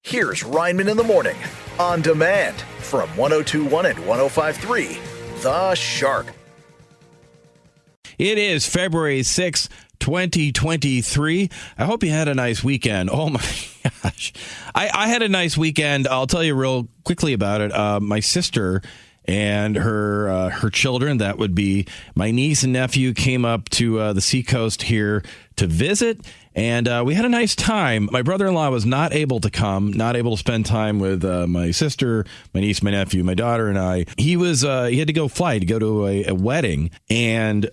Here's Rineman in the Morning, on demand from 102.1 and 105.3, The Shark. It is February 6th, 2023. I hope you had a nice weekend. Oh my gosh. I had a nice weekend. I'll tell you real quickly about it. My sister and her children, that would be my niece and nephew, came up to the seacoast here to visit, and we had a nice time. My brother-in-law was not able to come, not able to spend time with my sister, my niece, my nephew, my daughter, and I. He had to go fly to go to a wedding, and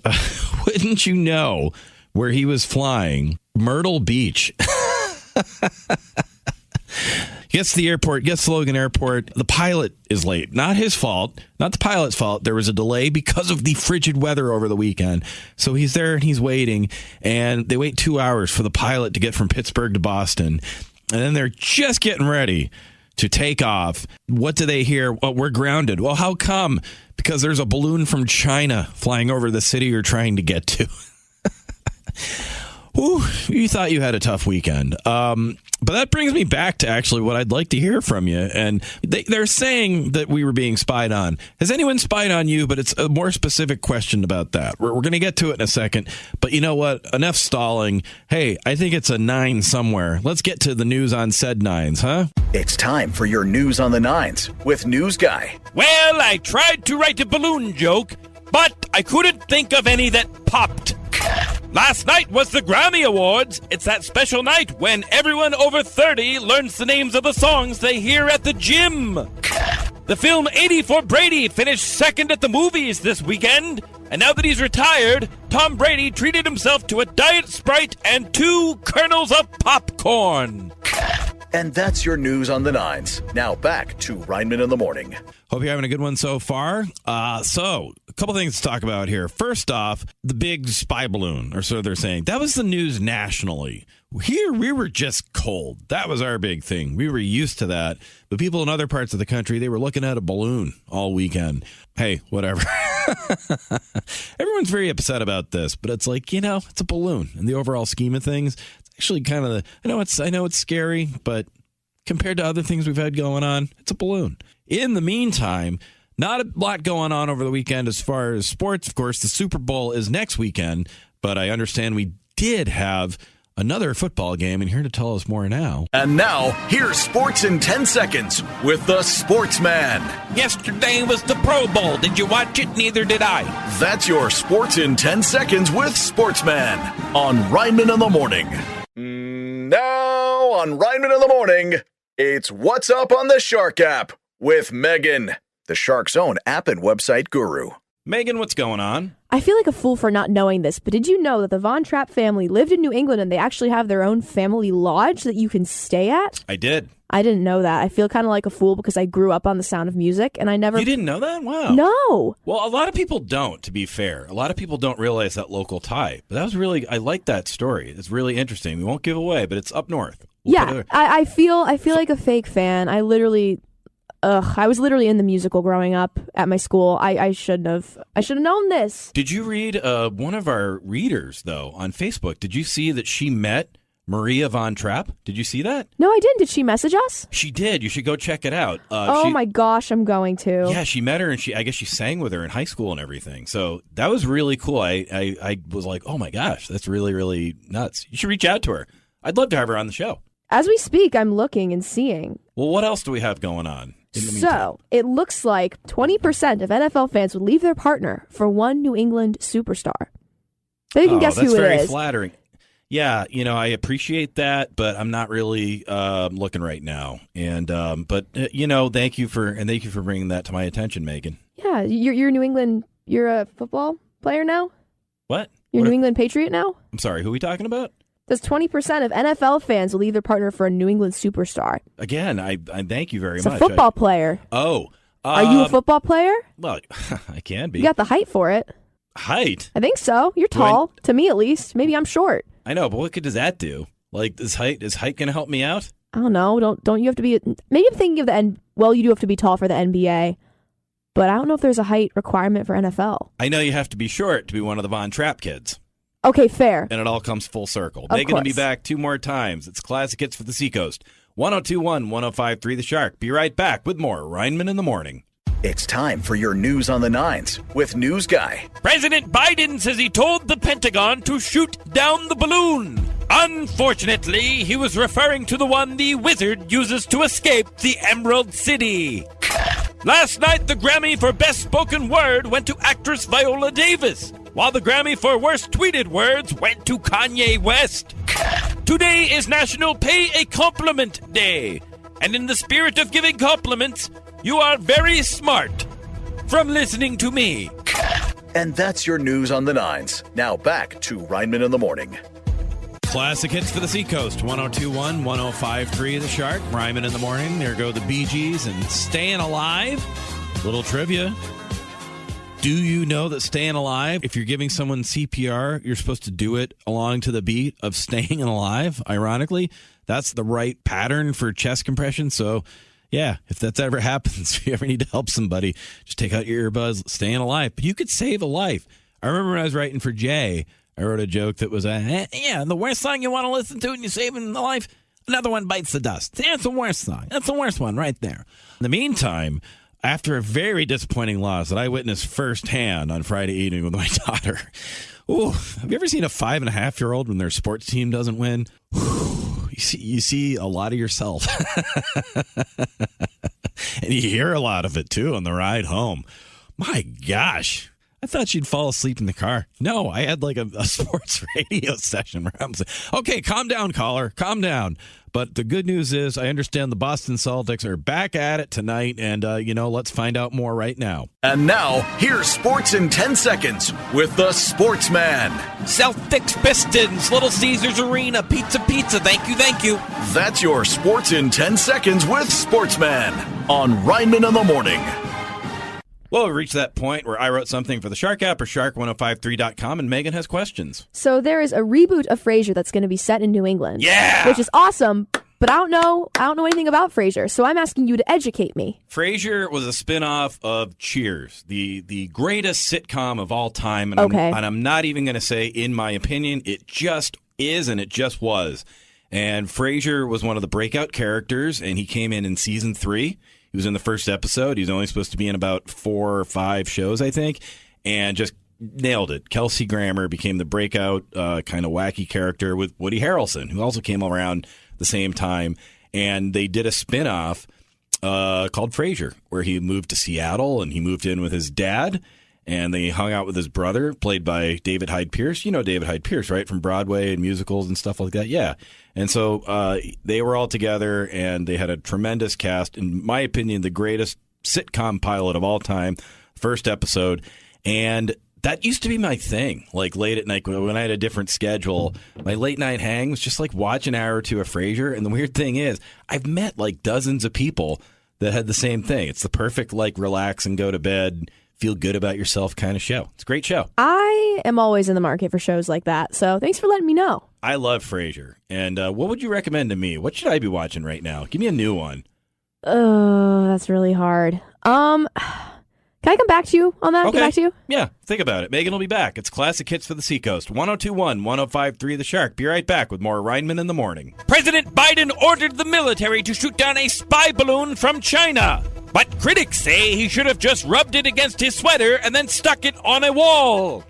wouldn't you know where he was flying? Myrtle Beach. Gets to the airport, gets to Logan Airport. The pilot is late. Not his fault. Not the pilot's fault. There was a delay because of the frigid weather over the weekend. So he's there and he's waiting. And they wait 2 hours for the pilot to get from Pittsburgh to Boston. And then they're just getting ready to take off. What do they hear? Well, we're grounded. Well, how come? Because there's a balloon from China flying over the city you're trying to get to. Whew, you thought you had a tough weekend. But that brings me back to actually what I'd like to hear from you. And they're saying that we were being spied on. Has anyone spied on you? But it's a more specific question about that. We're going to get to it in a second. But you know what? Enough stalling. Hey, I think it's a 9 somewhere. Let's get to the news on said 9s, huh? It's time for your news on the 9s with News Guy. Well, I tried to write a balloon joke, but I couldn't think of any that popped. Last night was the Grammy Awards. It's that special night when everyone over 30 learns the names of the songs they hear at the gym. The film 80 for Brady finished second at the movies this weekend. And now that he's retired, Tom Brady treated himself to a Diet Sprite and 2 kernels of popcorn. And that's your news on the 9s. Now back to Rineman in the Morning. Hope you're having a good one so far. So, a couple things to talk about here. First off, the big spy balloon, or so they're saying. That was the news nationally. Here, we were just cold. That was our big thing. We were used to that. But people in other parts of the country, they were looking at a balloon all weekend. Hey, whatever. Everyone's very upset about this, but it's like, it's a balloon. In the overall scheme of things, it's actually kind of I know it's scary, but compared to other things we've had going on, it's a balloon. In the meantime, not a lot going on over the weekend as far as sports. Of course, the Super Bowl is next weekend, but I understand we did have another football game, and here to tell us more now. And now, here's Sports in 10 Seconds with the Sportsman. Yesterday was the Pro Bowl. Did you watch it? Neither did I. That's your Sports in 10 Seconds with Sportsman on Rineman in the Morning. Now on Rineman in the Morning, it's What's Up on the Shark app with Megan, the Shark's own app and website guru. Megan, what's going on? I feel like a fool for not knowing this, but did you know that the Von Trapp family lived in New England and they actually have their own family lodge that you can stay at? I did. I didn't know that. I feel kind of like a fool because I grew up on The Sound of Music and I never... You didn't know that? Wow. No. Well, a lot of people don't, to be fair. A lot of people don't realize that local tie. But that was really... I like that story. It's really interesting. We won't give away, but it's up north. I feel like a fake fan. I was literally in the musical growing up at my school. I should have known this. Did you read one of our readers, though, on Facebook? Did you see that she met Maria Von Trapp? Did you see that? No, I didn't. Did she message us? She did. You should go check it out. My gosh, I'm going to. Yeah, she met her, and I guess she sang with her in high school and everything. So that was really cool. I was like, oh my gosh, that's really, really nuts. You should reach out to her. I'd love to have her on the show. As we speak, I'm looking and seeing. Well, what else do we have going on? So, it looks like 20% of NFL fans would leave their partner for one New England superstar. So you can guess who it is. That's very flattering. Yeah, I appreciate that, but I'm not really looking right now. And thank you for bringing that to my attention, Megan. Yeah, you're New England. You're a football player now. What? You're a New England Patriot now. I'm sorry. Who are we talking about? Does 20% of NFL fans will leave their partner for a New England superstar? Again, I thank you very it's much. It's a football player. Oh. Are you a football player? Well, I can be. You got the height for it. Height? I think so. You're tall, to me at least. Maybe I'm short. I know, but what good does that do? Like, is height going to help me out? I don't know. Don't you have to be... Maybe I'm thinking of the end. Well, you do have to be tall for the NBA. But I don't know if there's a height requirement for NFL. I know you have to be short to be one of the Von Trapp kids. Okay, fair. And it all comes full circle. Of Megan will be course. back 2 more times. It's Classic Hits for the Seacoast. 1021 1053 The Shark. Be right back with more Rineman in the Morning. It's time for your news on the nines with News Guy. President Biden says he told the Pentagon to shoot down the balloon. Unfortunately, he was referring to the one the wizard uses to escape the Emerald City. Last night, the Grammy for Best Spoken Word went to actress Viola Davis, while the Grammy for Worst Tweeted Words went to Kanye West. Today is National Pay a Compliment Day, and in the spirit of giving compliments, you are very smart from listening to me. And that's your news on the nines. Now back to Rineman in the Morning. Classic hits for the Seacoast. 1021 1053 The Shark. Ryman in the Morning. There go the Bee Gees and Staying Alive. Little trivia. Do you know that Staying Alive, if you're giving someone CPR, you're supposed to do it along to the beat of Staying Alive? Ironically, that's the right pattern for chest compression. So, yeah, if that's ever happens, if you ever need to help somebody, just take out your earbuds, Staying Alive. But you could save a life. I remember when I was writing for Jay, I wrote a joke that was, the worst song you want to listen to and you're saving the life, another one bites the dust. That's the worst song. That's the worst one right there. In the meantime, after a very disappointing loss that I witnessed firsthand on Friday evening with my daughter, have you ever seen a 5.5-year-old when their sports team doesn't win? You see a lot of yourself. And you hear a lot of it, too, on the ride home. My gosh. I thought she'd fall asleep in the car. No, I had like a sports radio session where I'm saying, okay, calm down, caller, calm down. But the good news is I understand the Boston Celtics are back at it tonight, and, let's find out more right now. And now, here's Sports in 10 Seconds with the Sportsman. Celtics, Pistons, Little Caesars Arena, pizza, thank you. That's your Sports in 10 Seconds with Sportsman on Rineman in the Morning. Well, we reached that point where I wrote something for the Shark app or shark1053.com, and Megan has questions. So there is a reboot of Frasier that's going to be set in New England. Yeah! Which is awesome, but I don't know anything about Frasier, so I'm asking you to educate me. Frasier was a spinoff of Cheers, the greatest sitcom of all time. And okay. I'm not even going to say, in my opinion, it just is and it just was. And Frasier was one of the breakout characters, and he came in season 3. He was in the first episode. He was only supposed to be in about 4 or 5 shows, I think, and just nailed it. Kelsey Grammer became the breakout kind of wacky character with Woody Harrelson, who also came around the same time. And they did a spinoff called Frasier, where he moved to Seattle, and he moved in with his dad, and they hung out with his brother, played by David Hyde Pierce. You know David Hyde Pierce, right, from Broadway and musicals and stuff like that? Yeah. And so they were all together, and they had a tremendous cast. In my opinion, the greatest sitcom pilot of all time, first episode. And that used to be my thing, like late at night when I had a different schedule. My late night hang was just like watch an hour or two of Frasier. And the weird thing is, I've met like dozens of people that had the same thing. It's the perfect, like, relax and go to bed, feel good about yourself kind of show. It's a great show. I am always in the market for shows like that, so thanks for letting me know. I love Frasier. And what would you recommend to me? What should I be watching right now? Give me a new one. That's really hard. Can I come back to you on that? Okay. Get back to you? Yeah, think about it. Megan will be back. It's Classic Hits for the Seacoast. 1021 1053 The Shark. Be right back with more Rineman in the Morning. President Biden ordered the military to shoot down a spy balloon from China. But critics say he should have just rubbed it against his sweater and then stuck it on a wall.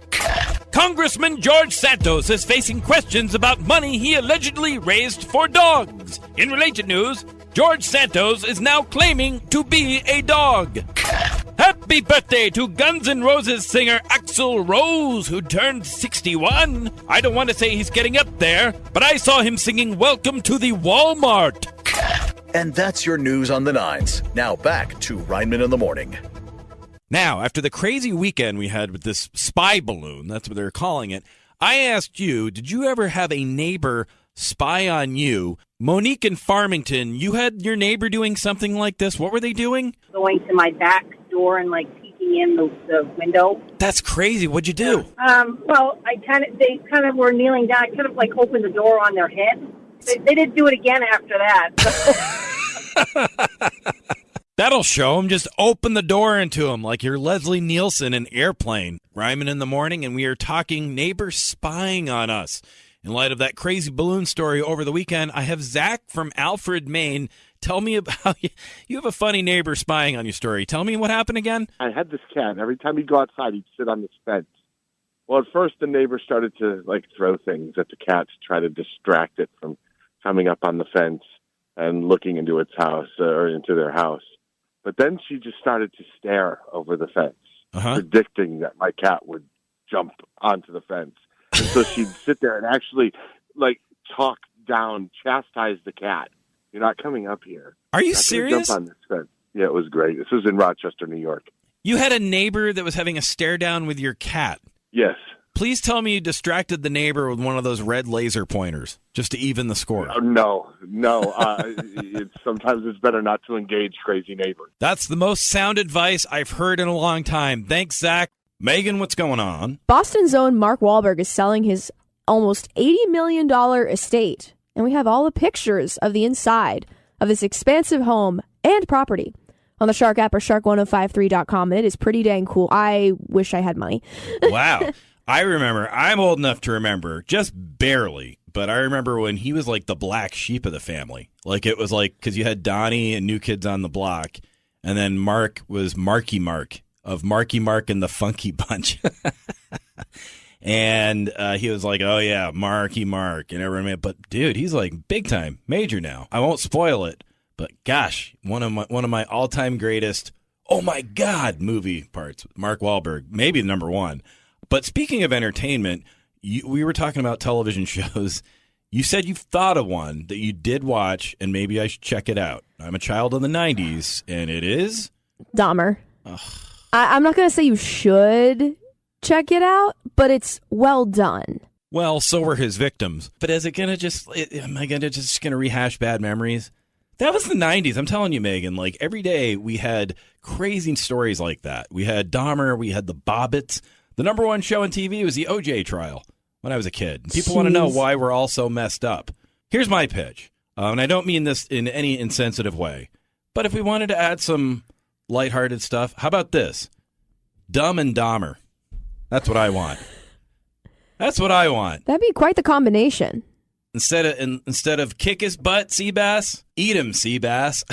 Congressman George Santos is facing questions about money he allegedly raised for dogs. In related news, George Santos is now claiming to be a dog. Happy birthday to Guns N' Roses singer Axl Rose, who turned 61. I don't want to say he's getting up there, but I saw him singing Welcome to the Walmart. And that's your news on the nines. Now back to Rineman in the Morning. Now, after the crazy weekend we had with this spy balloon, that's what they're calling it, I asked you, did you ever have a neighbor spy on you? Monique in Farmington, you had your neighbor doing something like this. What were they doing? Going to my back door and peeking in the window. That's crazy. What'd you do? Well, they kind of were kneeling down. I kind of opened the door on their head. They didn't do it again after that. That'll show them. Just open the door into them like you're Leslie Nielsen in Airplane. Ryman in the Morning, and we are talking neighbors spying on us. In light of that crazy balloon story over the weekend, I have Zach from Alfred, Maine. Tell me about you have a funny neighbor spying on your story. Tell me what happened again. I had this cat, and every time he'd go outside, he'd sit on this fence. Well, at first, the neighbor started to throw things at the cat to try to distract it from coming up on the fence and looking into its house or into their house. But then she just started to stare over the fence, predicting that my cat would jump onto the fence. And so she'd sit there and actually talk down, chastise the cat. You're not coming up here. Are you serious? Jump on this fence. Yeah, it was great. This was in Rochester, New York. You had a neighbor that was having a stare down with your cat. Yes. Please tell me you distracted the neighbor with one of those red laser pointers just to even the score. No. Sometimes it's better not to engage crazy neighbors. That's the most sound advice I've heard in a long time. Thanks, Zach. Megan, what's going on? Boston's own Mark Wahlberg is selling his almost $80 million estate. And we have all the pictures of the inside of this expansive home and property on the Shark app or shark1053.com. And it is pretty dang cool. I wish I had money. Wow. I remember. I'm old enough to remember, just barely. But I remember when he was like the black sheep of the family. It was because you had Donnie and New Kids on the Block. And then Mark was Marky Mark of Marky Mark and the Funky Bunch. And he was like, oh, yeah, Marky Mark. And everyone, but dude, he's big time, major now. I won't spoil it. But gosh, one of my all-time greatest, oh, my God, movie parts. Mark Wahlberg, maybe number one. But speaking of entertainment, we were talking about television shows. You said you've thought of one that you did watch, and maybe I should check it out. I'm a child of the 90s, and it is? Dahmer. I'm not going to say you should check it out, but it's well done. Well, so were his victims. But is it going to am I going to just going to rehash bad memories? That was the 90s. I'm telling you, Megan, every day we had crazy stories like that. We had Dahmer, we had the Bobbits. The number one show on TV was the OJ trial when I was a kid. People want to know why we're all so messed up. Here's my pitch, and I don't mean this in any insensitive way, but if we wanted to add some lighthearted stuff, how about this? Dumb and Dahmer. That's what I want. That's what I want. That'd be quite the combination. Instead of kick his butt, Seabass, eat him, Seabass.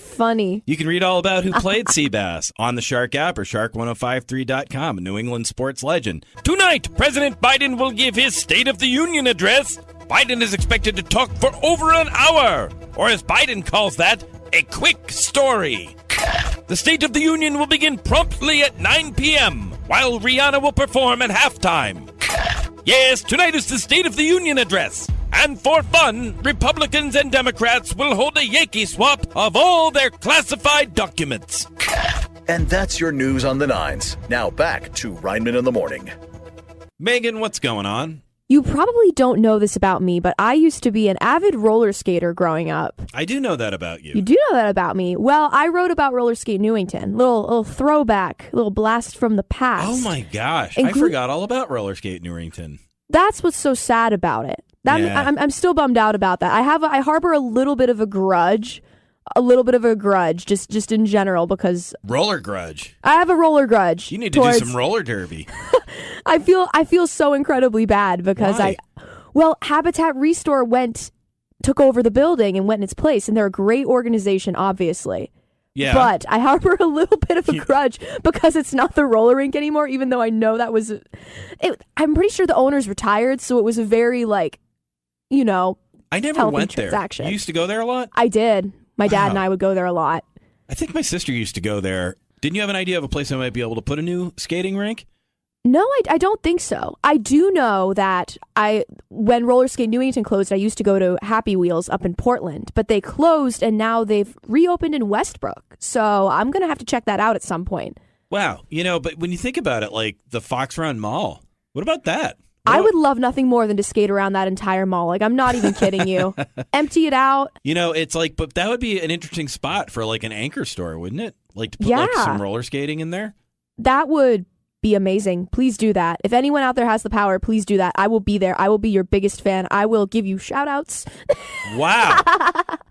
Funny. You can read all about who played Seabass on the Shark app or shark1053.com, a New England sports legend. Tonight, President Biden will give his State of the Union address. Biden is expected to talk for over an hour, or as Biden calls that, a quick story. The State of the Union will begin promptly at 9 p.m., while Rihanna will perform at halftime. Yes, tonight is the State of the Union address. And for fun, Republicans and Democrats will hold a Yankee swap of all their classified documents. And that's your news on the nines. Now back to Rineman in the Morning. Megan, what's going on? You probably don't know this about me, but I used to be an avid roller skater growing up. I do know that about you. You do know that about me. Well, I wrote about roller skate Newington. Little throwback, little blast from the past. Oh my gosh. I forgot all about roller skate Newington. That's what's so sad about it. I'm still bummed out about that. I harbor a little bit of a grudge. Just in general, because roller grudge. I have a roller grudge. You need to do some roller derby. I feel so incredibly bad because Why? Habitat Restore took over the building and went in its place, and they're a great organization, obviously. Yeah. But I harbor a little bit of a grudge because it's not the roller rink anymore, even though I know that was I'm pretty sure the owner's retired, so it was a very I never went there. Transaction. You used to go there a lot? I did. My dad and I would go there a lot. I think my sister used to go there. Didn't you have an idea of a place I might be able to put a new skating rink? No, I don't think so. I do know that when Roller Skate Newington closed, I used to go to Happy Wheels up in Portland, but they closed and now they've reopened in Westbrook. So I'm going to have to check that out at some point. Wow. But when you think about it, the Fox Run Mall, what about that? I would love nothing more than to skate around that entire mall. I'm not even kidding you. Empty it out. It's but that would be an interesting spot for an anchor store, wouldn't it? To put some roller skating in there? That would be amazing. Please do that. If anyone out there has the power, please do that. I will be there. I will be your biggest fan. I will give you shout outs. Wow.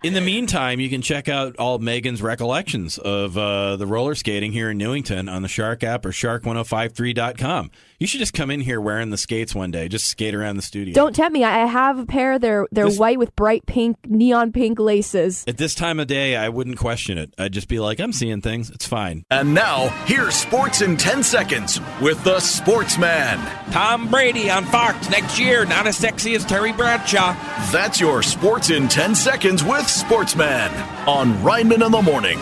In the meantime, you can check out all Megan's recollections of the roller skating here in Newington on the Shark app or shark1053.com. You should just come in here wearing the skates one day. Just skate around the studio. Don't tempt me. I have a pair. They're white with bright pink, neon pink laces. At this time of day, I wouldn't question it. I'd just be like, I'm seeing things. It's fine. And now, here's Sports in 10 Seconds with the Sportsman. Tom Brady on Fox next year, not as sexy as Terry Bradshaw. That's your Sports in 10 Seconds with Sportsman on Rineman in the Morning.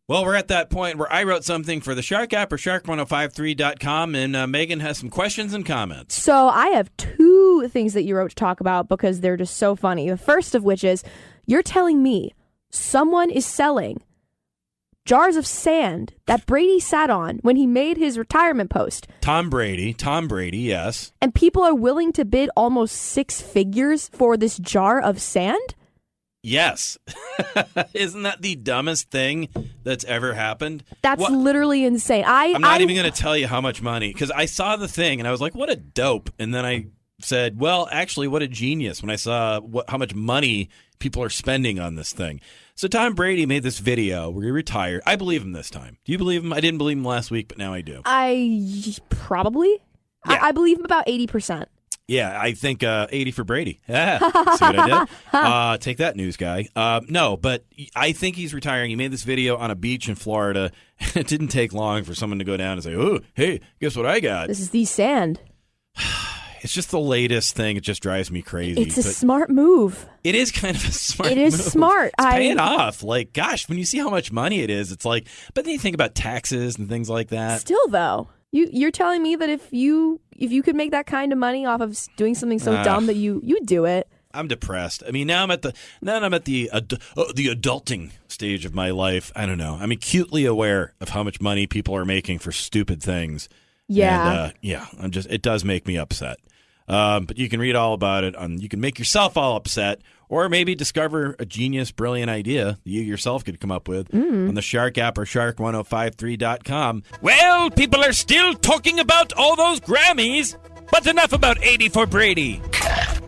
Well, we're at that point where I wrote something for the Shark app or shark1053.com, and Megan has some questions and comments. So I have two things that you wrote to talk about because they're just so funny. The first of which is, you're telling me someone is selling jars of sand that Brady sat on when he made his retirement post. Tom Brady, yes. And people are willing to bid almost 6 figures for this jar of sand? Yes. Isn't that the dumbest thing that's ever happened? That's literally insane. I'm not even going to tell you how much money, because I saw the thing and I was like, what a dope. And then I said, well, actually, what a genius when I saw how much money people are spending on this thing. So Tom Brady made this video where he retired. I believe him this time. Do you believe him? I didn't believe him last week, but now I do. Probably. Yeah. I believe him about 80%. Yeah, I think 80 for Brady. Yeah, see what I did? Take that, news guy. No, but I think he's retiring. He made this video on a beach in Florida. It didn't take long for someone to go down and say, oh, hey, guess what I got? This is the sand. It's just the latest thing. It just drives me crazy. It's a smart move. It is kind of a smart move. It is smart. It's paying off. Like, gosh, when you see how much money it is, it's like, but then you think about taxes and things like that. Still, though. You're telling me that if you could make that kind of money off of doing something so dumb that you do it. I'm depressed. I mean, now I'm at the adulting stage of my life. I don't know. I'm acutely aware of how much money people are making for stupid things. Yeah. And, it does make me upset. But you can read all about it you can make yourself all upset, or maybe discover a genius, brilliant idea that you yourself could come up with on the Shark app or shark1053.com. Well, people are still talking about all those Grammys, but enough about 80 for Brady.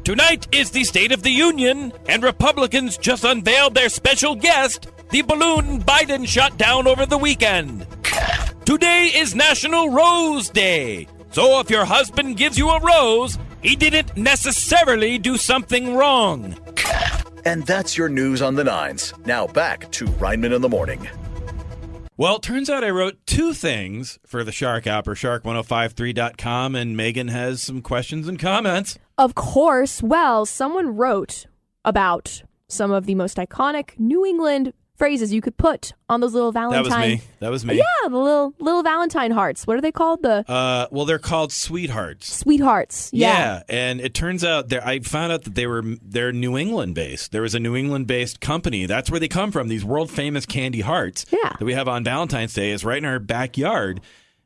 Tonight is the State of the Union, and Republicans just unveiled their special guest, the balloon Biden shot down over the weekend. Today is National Rose Day, so if your husband gives you a rose, he didn't necessarily do something wrong. And that's your news on the nines. Now back to Rineman in the Morning. Well, it turns out I wrote 2 things for the Shark app or shark1053.com, and Megan has some questions and comments. Of course. Well, someone wrote about some of the most iconic New England phrases you could put on those little Valentine. That was me. Yeah, the little Valentine hearts. What are they called? Well, they're called sweethearts. Sweethearts. Yeah. And it turns out I found out that they're New England based. There was a New England based company. That's where they come from. These world famous candy hearts that we have on Valentine's Day is right in our backyard.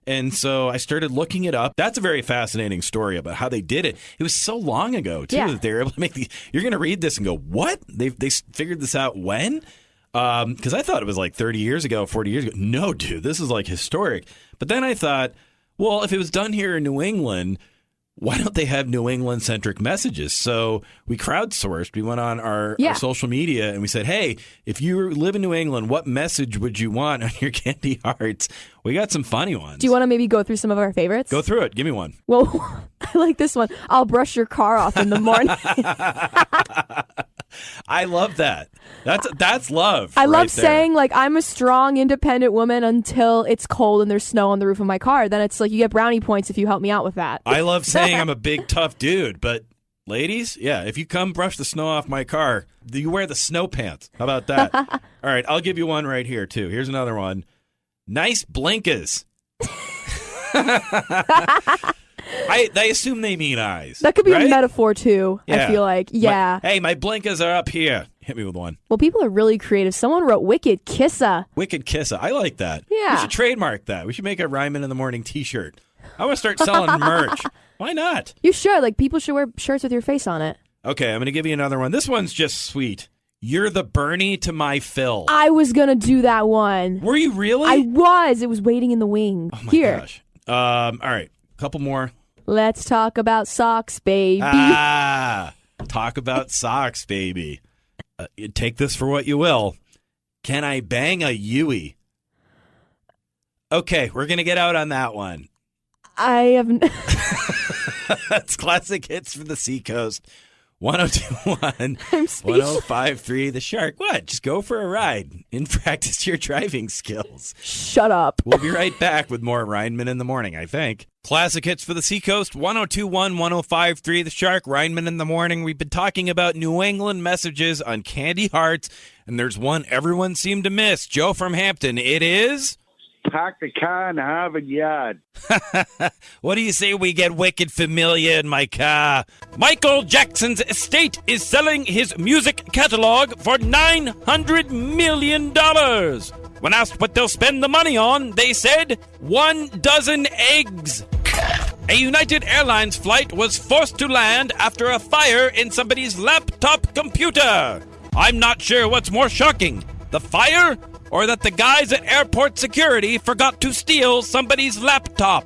And so I started looking it up. That's a very fascinating story about how they did it. It was so long ago too that they were able to make these. You're going to read this and go, "What? They figured this out when?" Because I thought it was like 30 years ago, 40 years ago. No, dude, this is like historic. But then I thought, well, if it was done here in New England, why don't they have New England-centric messages? So we crowdsourced. We went on our social media and we said, hey, if you live in New England, what message would you want on your candy hearts? We got some funny ones. Do you want to maybe go through some of our favorites? Go through it. Give me one. Well, I like this one. I'll brush your car off in the morning. I love that. That's love. I love saying, like, I'm a strong, independent woman until it's cold and there's snow on the roof of my car. Then it's like you get brownie points if you help me out with that. I love saying I'm a big, tough dude. But ladies, if you come brush the snow off my car, you wear the snow pants. How about that? All right, I'll give you one right here, too. Here's another one. Nice blinkers. I assume they mean eyes. That could be right? a metaphor, too, I feel like. Yeah. My blinkers are up here. Hit me with one. Well, people are really creative. Someone wrote Wicked Kissa. Wicked Kissa. I like that. Yeah. We should trademark that. We should make a Ryman in the Morning t-shirt. I want to start selling merch. Why not? You should. Like, people should wear shirts with your face on it. Okay, I'm going to give you another one. This one's just sweet. You're the Bernie to my Phil. I was going to do that one. Were you really? I was. It was waiting in the wings. Oh, my Here. gosh. All right. A couple more. Let's talk about socks, baby. Talk about socks, baby. Take this for what you will. Can I bang a Yui? Okay, we're going to get out on that one. I have. That's classic hits from the Seacoast. 102.1, I'm speechless. 105.3 The Shark. What? Just go for a ride and practice your driving skills. Shut up. We'll be right back with more Rineman in the Morning, I think. Classic hits for the Seacoast, 102.1, 105.3 The Shark, Rineman in the Morning. We've been talking about New England messages on Candy Hearts, and there's one everyone seemed to miss. Joe from Hampton, it is... Park the car in the Harvard yard. What do you say we get wicked familiar in my car? Michael Jackson's estate is selling his music catalog for $900 million. When asked what they'll spend the money on, they said 1 dozen eggs. A United Airlines flight was forced to land after a fire in somebody's laptop computer. I'm not sure what's more shocking, the fire or that the guys at airport security forgot to steal somebody's laptop.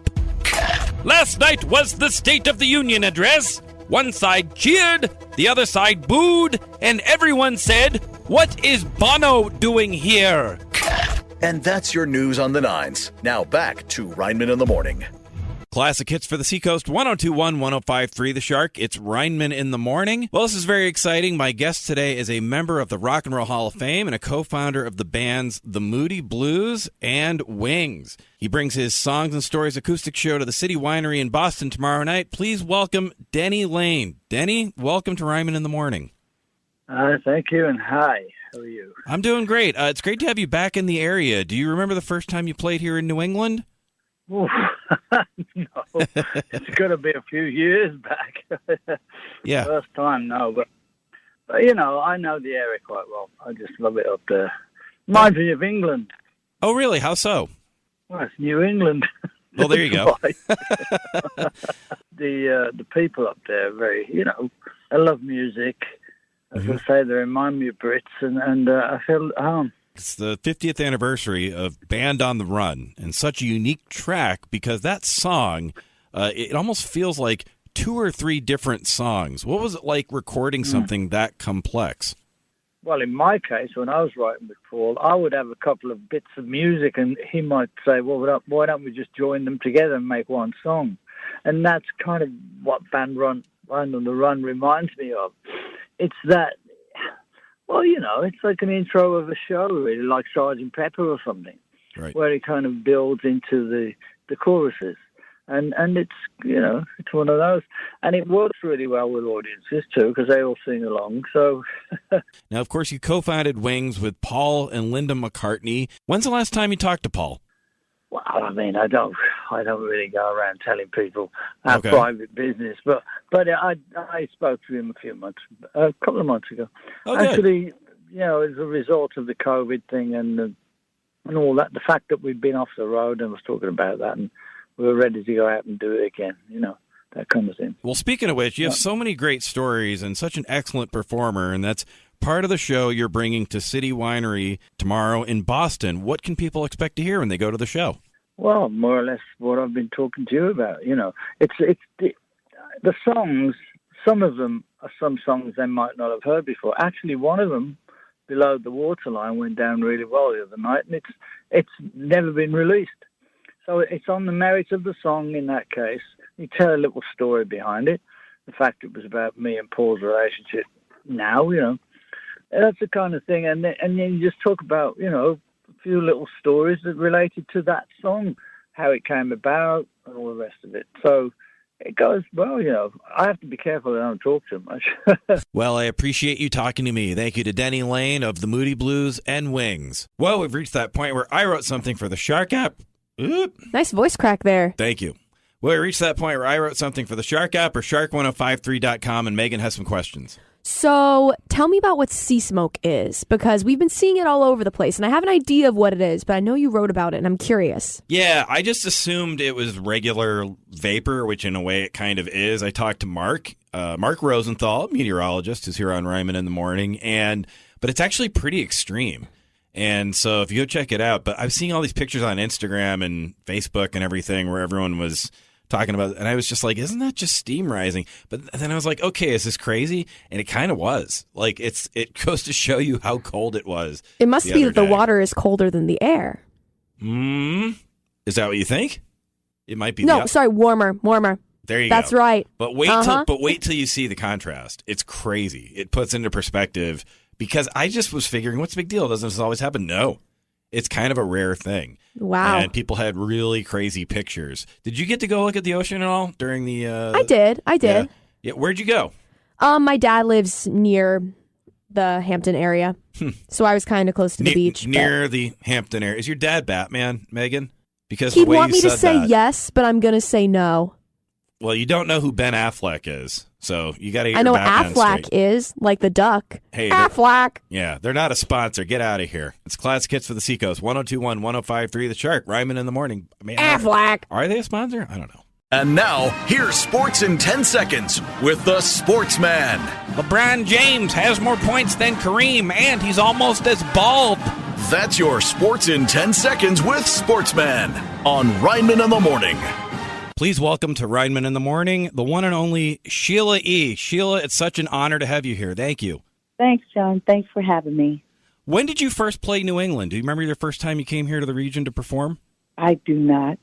Last night was the State of the Union address. One side cheered, the other side booed, and everyone said, "What is Bono doing here?" And that's your news on the nines. Now back to Rineman in the Morning. Classic hits for the Seacoast, 102.1, 105.3 The Shark. It's Rineman in the Morning. Well, this is very exciting. My guest today is a member of the Rock and Roll Hall of Fame and a co-founder of the bands The Moody Blues and Wings. He brings his Songs and Stories acoustic show to the City Winery in Boston tomorrow night. Please welcome Denny Laine. Denny, welcome to Rineman in the Morning. Thank you, and hi. How are you? I'm doing great. It's great to have you back in the area. Do you remember the first time you played here in New England? Oof. No, it's got to be a few years back. Yeah. First time, no, but you know, I know the area quite well. I just love it up there. Reminds me of England. Oh, really? How so? Well, it's New England. Well, there you go. The people up there are very, you know, I love music. As I say, they remind me of Brits, and I feel at home. It's the 50th anniversary of Band on the Run, and such a unique track because that song, it almost feels like 2 or 3 different songs. What was it like recording something that complex? Well, in my case, when I was writing with Paul, I would have a couple of bits of music, and he might say, well, why don't we just join them together and make one song? And that's kind of what Band on the Run reminds me of. It's that... Well, you know, it's like an intro of a show, really, like Sgt. Pepper or something, right, where it kind of builds into the choruses. And it's, you know, it's one of those. And it works really well with audiences, too, because they all sing along. So Now, of course, you co-founded Wings with Paul and Linda McCartney. When's the last time you talked to Paul? Well, I mean, I don't really go around telling people our private business, but I spoke to him a couple of months ago. Oh, actually, you know, as a result of the COVID thing and all that, the fact that we'd been off the road and was talking about that, and we were ready to go out and do it again, you know, that kind of thing. Well, speaking of which, you have so many great stories and such an excellent performer, and that's part of the show you're bringing to City Winery tomorrow in Boston. What can people expect to hear when they go to the show? Well, more or less what I've been talking to you about. You know, it's the songs. Some of them are some songs they might not have heard before. Actually, one of them, Below the Waterline, went down really well the other night, and it's never been released. So it's on the merits of the song in that case. You tell a little story behind it. The fact it was about me and Paul's relationship now, you know. That's the kind of thing. And then you just talk about, you know, a few little stories that related to that song, how it came about, and all the rest of it. So it goes, well, you know, I have to be careful that I don't talk too much. Well, I appreciate you talking to me. Thank you to Denny Laine of the Moody Blues and Wings. Well, we've reached that point where I wrote something for the Shark app. Oop. Nice voice crack there. Thank you. Well, we reached that point where I wrote something for the Shark app or shark1053.com, and Megan has some questions. So tell me about what sea smoke is, because we've been seeing it all over the place, and I have an idea of what it is, but I know you wrote about it, and I'm curious. Yeah, I just assumed it was regular vapor, which in a way it kind of is. I talked to Mark Rosenthal, meteorologist, who's here on Ryman in the Morning, but it's actually pretty extreme. And so if you go check it out, but I've seen all these pictures on Instagram and Facebook and everything where everyone was talking about it, and I was just like, isn't that just steam rising? But then I was like, okay, is this crazy? And it kind of was. Like, it goes to show you how cold it was. It must be that the water is colder than the air. Is that what you think? It might be warmer. There you go. That's right. But wait till you see the contrast. It's crazy. It puts into perspective because I just was figuring, what's the big deal? Doesn't this always happen? No. It's kind of a rare thing. Wow. And people had really crazy pictures. Did you get to go look at the ocean at all during the I did. Yeah. Where'd you go? My dad lives near the Hampton area. So I was kind of close to the beach. Near the Hampton area. Is your dad Batman, Megan? Because he'd want me to say yes, but I'm going to say no. Well, you don't know who Ben Affleck is, so you got to get I know your Batman Affleck straight. is, like the duck. Hey, Affleck. Yeah, they're not a sponsor. Get out of here. It's Classic Hits for the Seacoast. 102.1, 105.3 The Shark. Ryman in the morning. I mean, Affleck. Are they a sponsor? I don't know. And now, here's Sports in 10 Seconds with the Sportsman. LeBron James has more points than Kareem, and he's almost as bald. That's your Sports in 10 Seconds with Sportsman on Rineman in the Morning. Please welcome to Rineman in the Morning, the one and only Sheila E. Sheila, it's such an honor to have you here. Thank you. Thanks, John. Thanks for having me. When did you first play New England? Do you remember your first time you came here to the region to perform? I do not.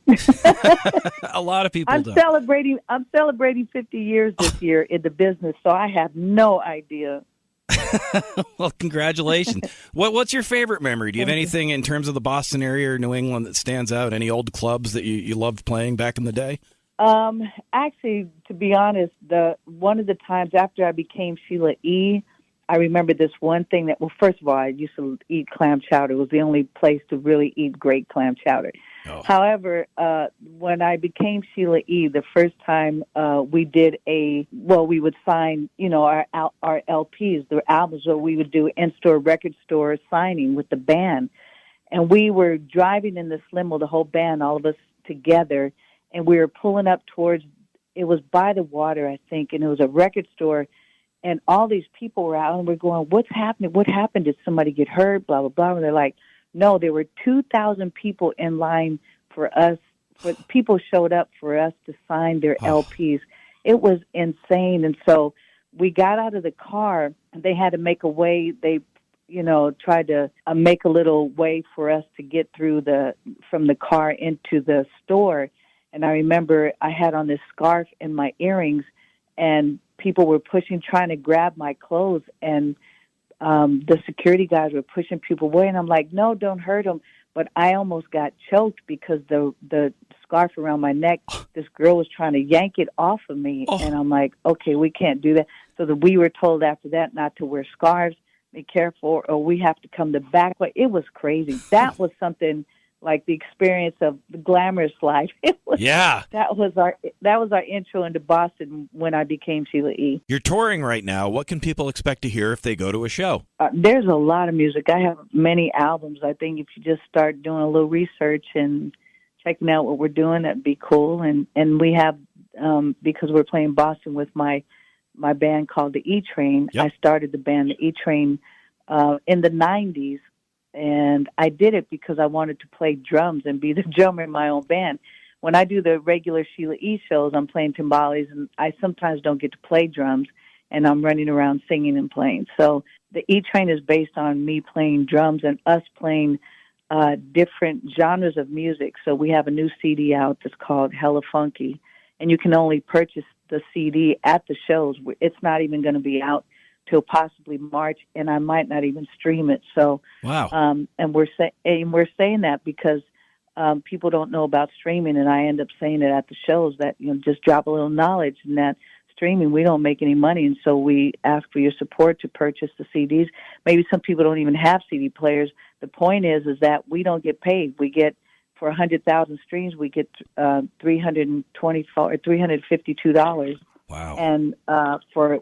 A lot of people I'm don't. celebrating 50 years this year in the business, so I have no idea. Well, congratulations. What's your favorite memory? Do you have anything in terms of the Boston area or New England that stands out? Any old clubs that you loved playing back in the day? Actually, to be honest, one of the times after I became Sheila E., I remember this one thing that, well, first of all, I used to eat clam chowder. It was the only place to really eat great clam chowder. Oh. However, when I became Sheila E., the first time we would sign, our LPs, the albums, or we would do in-store record store signing with the band. And we were driving in this limo, the whole band, all of us together, and we were pulling up towards, it was by the water, I think, and it was a record store. And all these people were out, and we're going, what's happening? What happened? Did somebody get hurt? Blah, blah, blah. And they're like, no, there were 2,000 people in line for us. People showed up for us to sign their LPs. It was insane. And so we got out of the car, and they had to make a way. They, tried to make a little way for us to get through from the car into the store. And I remember I had on this scarf and my earrings, and people were trying to grab my clothes, and the security guys were pushing people away, and I'm like, no, don't hurt them. But I almost got choked because the scarf around my neck, this girl was trying to yank it off of me, and I'm like, okay, we can't do that. So we were told after that not to wear scarves, be careful, or we have to come the back way. It was crazy. That was something like the experience of the glamorous life. It was, yeah. That was our intro into Boston when I became Sheila E. You're touring right now. What can people expect to hear if they go to a show? There's a lot of music. I have many albums. I think if you just start doing a little research and checking out what we're doing, that'd be cool. And we have, because we're playing Boston with my band called the E Train. Yep. I started the band, the E Train, in the 90s. And I did it because I wanted to play drums and be the drummer in my own band. When I do the regular Sheila E. shows, I'm playing timbales, and I sometimes don't get to play drums, and I'm running around singing and playing. So the E Train is based on me playing drums and us playing different genres of music. So we have a new CD out that's called Hella Funky, and you can only purchase the CD at the shows. It's not even going to be out till possibly March, and I might not even stream it. So, wow. And we're saying that because people don't know about streaming, and I end up saying it at the shows that just drop a little knowledge in that streaming we don't make any money, and so we ask for your support to purchase the CDs. Maybe some people don't even have CD players. The point is that we don't get paid. We get for 100,000 streams, we get $352. Wow. And for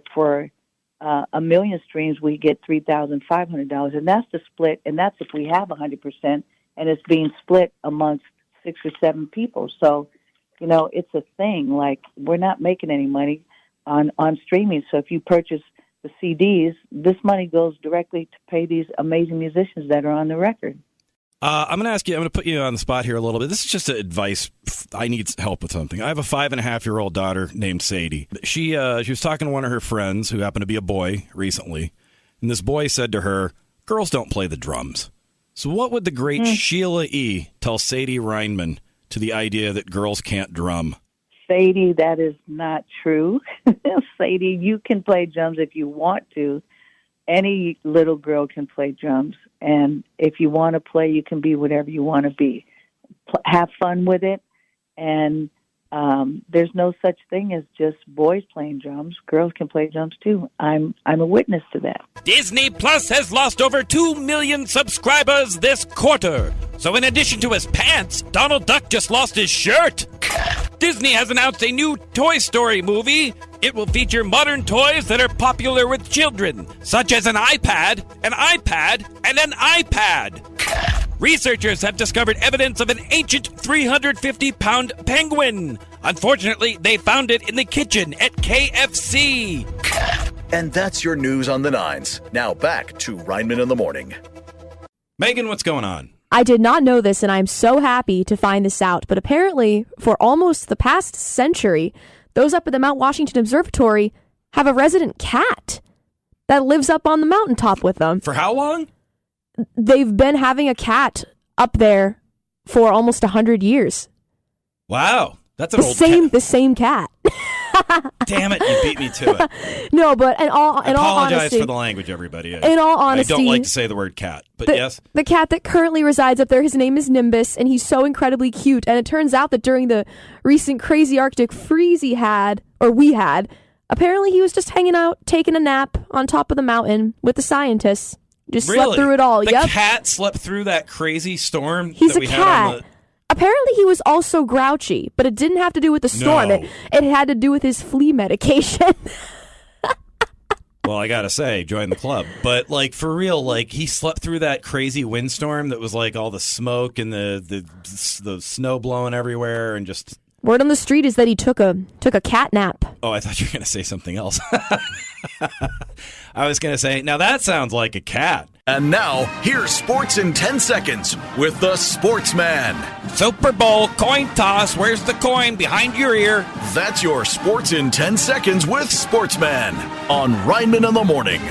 1 million streams, we get $3,500, and that's the split. And that's if we have 100%, and it's being split amongst 6 or 7 people. So, it's a thing. Like, we're not making any money on streaming. So if you purchase the CDs, this money goes directly to pay these amazing musicians that are on the record. I'm going to put you on the spot here a little bit. This is just advice. I need help with something. I have a 5.5-year-old daughter named Sadie. She was talking to one of her friends who happened to be a boy recently, and this boy said to her, "Girls don't play the drums." So what would the great Sheila E. tell Sadie Rineman to the idea that girls can't drum? Sadie, that is not true. Sadie, you can play drums if you want to. Any little girl can play drums. And if you want to play, you can be whatever you want to be. Have fun with it. And there's no such thing as just boys playing drums. Girls can play drums too. I'm a witness to that. Disney Plus has lost over 2 million subscribers this quarter. So in addition to his pants, Donald Duck just lost his shirt. Disney has announced a new Toy Story movie. It will feature modern toys that are popular with children, such as an iPad, and an iPad. Researchers have discovered evidence of an ancient 350-pound penguin. Unfortunately, they found it in the kitchen at KFC. And that's your news on the nines. Now back to Rineman in the Morning. Megan, what's going on? I did not know this, and I'm so happy to find this out. But apparently, for almost the past century, those up at the Mount Washington Observatory have a resident cat that lives up on the mountaintop with them. For how long? They've been having a cat up there for almost 100 years. Wow. That's an old cat. The same cat. Damn it, you beat me to it. No, but in all apologize honesty, for the language, everybody. In all honesty, I don't like to say the word cat, but yes. The cat that currently resides up there, his name is Nimbus, and he's so incredibly cute. And it turns out that during the recent crazy Arctic freeze we had, apparently he was just hanging out, taking a nap on top of the mountain with the scientists. Just slept through it all. The cat slept through that crazy storm He's that we a had cat. on the... Apparently he was also grouchy, but it didn't have to do with the storm. No. It had to do with his flea medication. Well, I gotta say, join the club. But like for real, like he slept through that crazy windstorm that was like all the smoke and the snow blowing everywhere and just. Word on the street is that he took a cat nap. Oh, I thought you were gonna say something else. I was gonna say, now that sounds like a cat. And now, here's sports in 10 seconds with the Sportsman. Super Bowl coin toss. Where's the coin? Behind your ear. That's your sports in 10 seconds with Sportsman on Rineman in the Morning.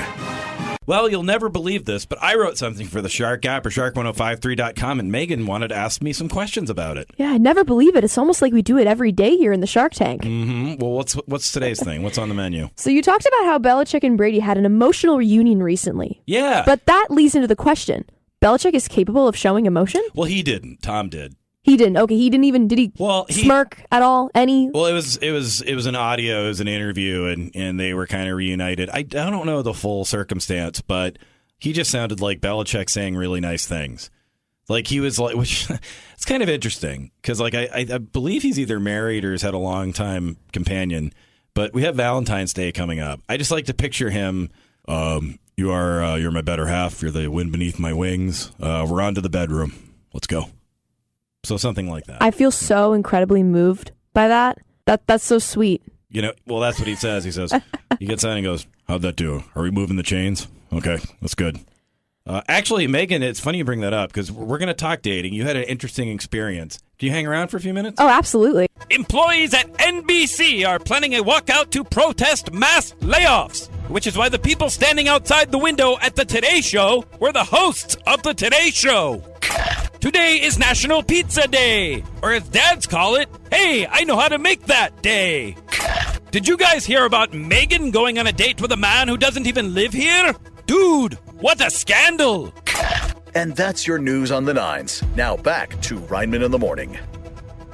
Well, you'll never believe this, but I wrote something for the Shark app or shark1053.com, and Megan wanted to ask me some questions about it. Yeah, I never believe it. It's almost like we do it every day here in the Shark Tank. Mm-hmm. Well, what's today's thing? What's on the menu? So you talked about how Belichick and Brady had an emotional reunion recently. Yeah. But that leads into the question. Belichick is capable of showing emotion? Well, he didn't. Tom did. He didn't. Okay, he didn't even. Did he smirk at all? Any? Well, it was an audio, it was an interview, and they were kind of reunited. I don't know the full circumstance, but he just sounded like Belichick saying really nice things. Like he was like, which it's kind of interesting because like I believe he's either married or has had a long time companion. But we have Valentine's Day coming up. I just like to picture him. You're my better half. You're the wind beneath my wings. We're on to the bedroom. Let's go. So something like that. I feel so incredibly moved by that. That's so sweet. You know, well, that's what he says. He says, he gets on and goes, how'd that do? Are we moving the chains? Okay, that's good. Actually, Megan, it's funny you bring that up because we're going to talk dating. You had an interesting experience. Do you hang around for a few minutes? Oh, absolutely. Employees at NBC are planning a walkout to protest mass layoffs, which is why the people standing outside the window at the Today Show were the hosts of the Today Show. Today is National Pizza Day, or as dads call it, hey, I know how to make that day. Did you guys hear about Megan going on a date with a man who doesn't even live here? Dude, what a scandal! And that's your news on the nines. Now back to Rineman in the Morning.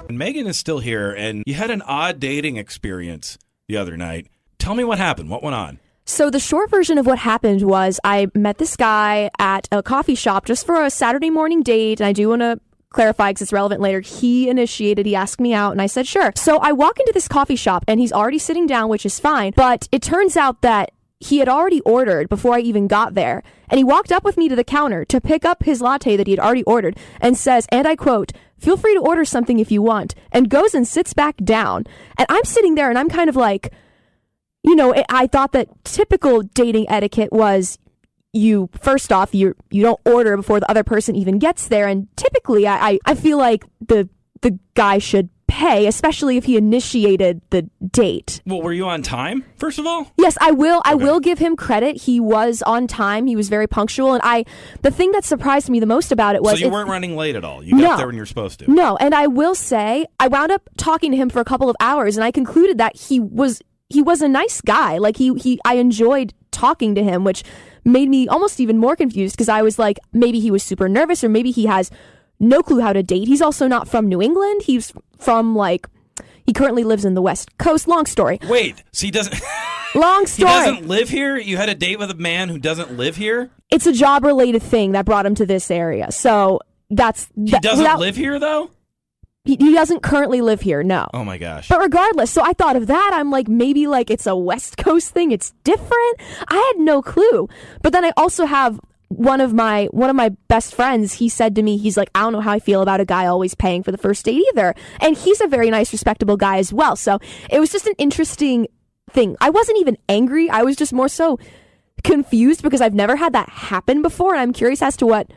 And Megan is still here, and you had an odd dating experience the other night. Tell me what happened. What went on? So the short version of what happened was I met this guy at a coffee shop just for a Saturday morning date. And I do want to clarify because it's relevant later. He initiated. He asked me out and I said, sure. So I walk into this coffee shop and he's already sitting down, which is fine. But it turns out that he had already ordered before I even got there. And he walked up with me to the counter to pick up his latte that he had already ordered and says, and I quote, feel free to order something if you want, and goes and sits back down. And I'm sitting there and I'm kind of like, you know, I thought that typical dating etiquette was you don't order before the other person even gets there. And typically I feel like the guy should pay, especially if he initiated the date. Well, were you on time, first of all? Yes, I will. I will give him credit. He was on time. He was very punctual. And the thing that surprised me the most about it was... So you weren't running late at all? You got there when you were supposed to? No, and I will say, I wound up talking to him for a couple of hours, and I concluded that he was a nice guy. Like, I enjoyed talking to him, which made me almost even more confused, because I was like, maybe he was super nervous, or maybe he has no clue how to date. He's also not from New England. He's from, like, he currently lives in the West Coast. Long story. Wait, so he doesn't... Long story. He doesn't live here? You had a date with a man who doesn't live here? It's a job-related thing that brought him to this area. So that's... He doesn't live here, though? He doesn't currently live here, no. Oh, my gosh. But regardless, so I thought of that. I'm like, maybe like it's a West Coast thing. It's different. I had no clue. But then I also have one of my best friends. He said to me, he's like, I don't know how I feel about a guy always paying for the first date either. And he's a very nice, respectable guy as well. So it was just an interesting thing. I wasn't even angry. I was just more so confused because I've never had that happen before. And I'm curious as to what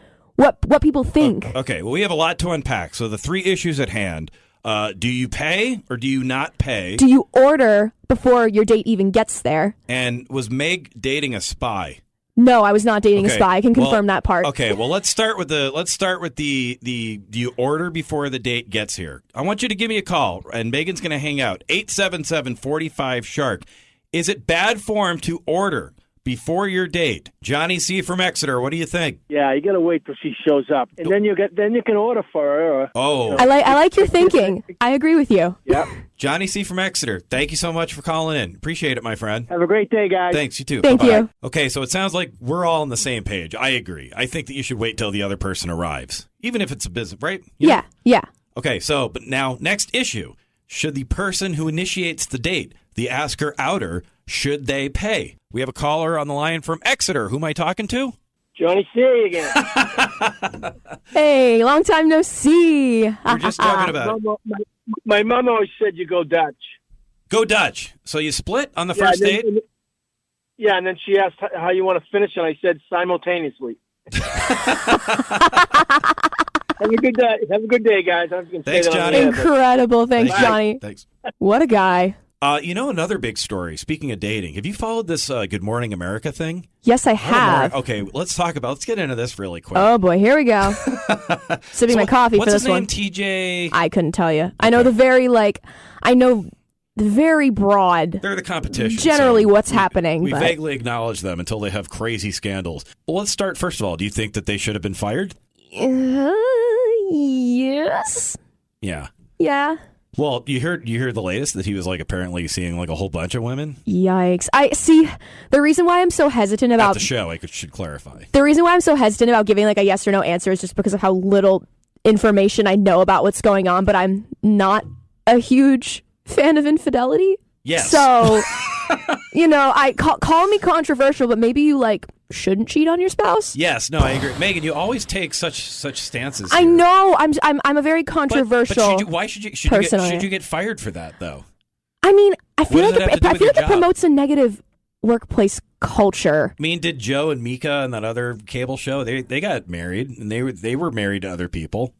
people think. Okay, well, we have a lot to unpack. So the three issues at hand. Do you pay or do you not pay? Do you order before your date even gets there? And was Meg dating a spy? No, I was not dating a spy. I can confirm that part. Okay, well, let's start with the do you order before the date gets here? I want you to give me a call, and Megan's going to hang out. 877-45-SHARK. Is it bad form to order before your date? Johnny C. from Exeter, what do you think? Yeah, you got to wait till she shows up, and then you can order for her. Oh, I like your thinking. I agree with you. Yeah. Johnny C. from Exeter, thank you so much for calling in. Appreciate it, my friend. Have a great day, guys. Thanks, you too. Thank Bye-bye. you. Okay, so it sounds like we're all on the same page. I agree. I think that you should wait till the other person arrives, even if it's a business, right? Yeah. Okay, so, but now, next issue. Should the person who initiates the date, the asker-outer, should they pay? We have a caller on the line from Exeter. Who am I talking to? Johnny C. again. Hey, long time no see. We're just talking about my mom always said you go Dutch. Go Dutch. So you split on the first date? And then she asked how you want to finish, and I said simultaneously. Have a good day. Have a good day, guys. Thanks, Johnny. Incredible. Thanks, Johnny. Thanks. What a guy. Another big story. Speaking of dating, have you followed this Good Morning America thing? Yes, I have. Okay, let's get into this really quick. Oh, boy. Here we go. Sipping my coffee for this one. What's his name? TJ? I couldn't tell you. Okay. I know the very broad. They're the competition. Generally what's happening. We vaguely acknowledge them until they have crazy scandals. Well, let's start. First of all, do you think that they should have been fired? Yes. Yeah. Yeah. Well, you heard the latest that he was like apparently seeing like a whole bunch of women. Yikes! I see. The reason why I'm so hesitant about at the show, I should clarify. The reason why I'm so hesitant about giving like a yes or no answer is just because of how little information I know about what's going on. But I'm not a huge fan of infidelity. Yes. So, I call me controversial, but maybe you shouldn't cheat on your spouse. Yes. No, I agree. Megan, you always take such stances. I know. I'm a very controversial. Why should you get fired for that though? I mean, I feel like it promotes a negative workplace culture. I mean, did Joe and Mika and that other cable show they got married and they were married to other people?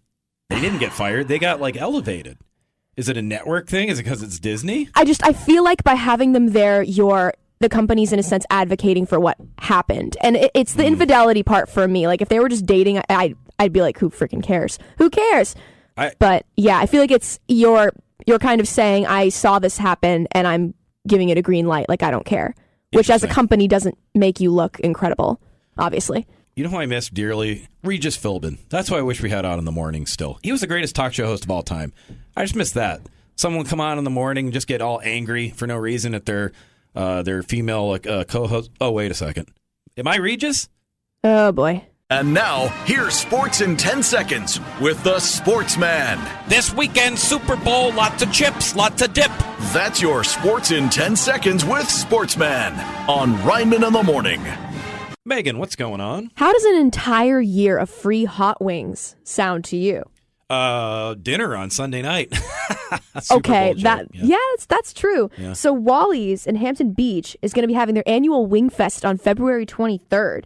They didn't get fired. They got elevated. Is it a network thing? Is it because it's Disney? I feel like by having them there, the company's in a sense advocating for what happened, and it's the infidelity part for me. Like if they were just dating, I'd be like, who freaking cares? Who cares? But yeah, I feel like it's you're kind of saying I saw this happen and I'm giving it a green light. Like I don't care, which as a company doesn't make you look incredible, obviously. You know who I miss dearly? Regis Philbin. That's why I wish we had on in the morning still. He was the greatest talk show host of all time. I just miss that. Someone come on in the morning and just get all angry for no reason at their female co-host. Oh, wait a second. Am I Regis? Oh, boy. And now, here's Sports in 10 Seconds with the Sportsman. This weekend, Super Bowl, lots of chips, lots of dip. That's your Sports in 10 Seconds with Sportsman on Rineman in the Morning. Megan, what's going on? How does an entire year of free hot wings sound to you? Dinner on Sunday night. Okay, that's true. Yeah. So Wally's in Hampton Beach is going to be having their annual Wing Fest on February 23rd.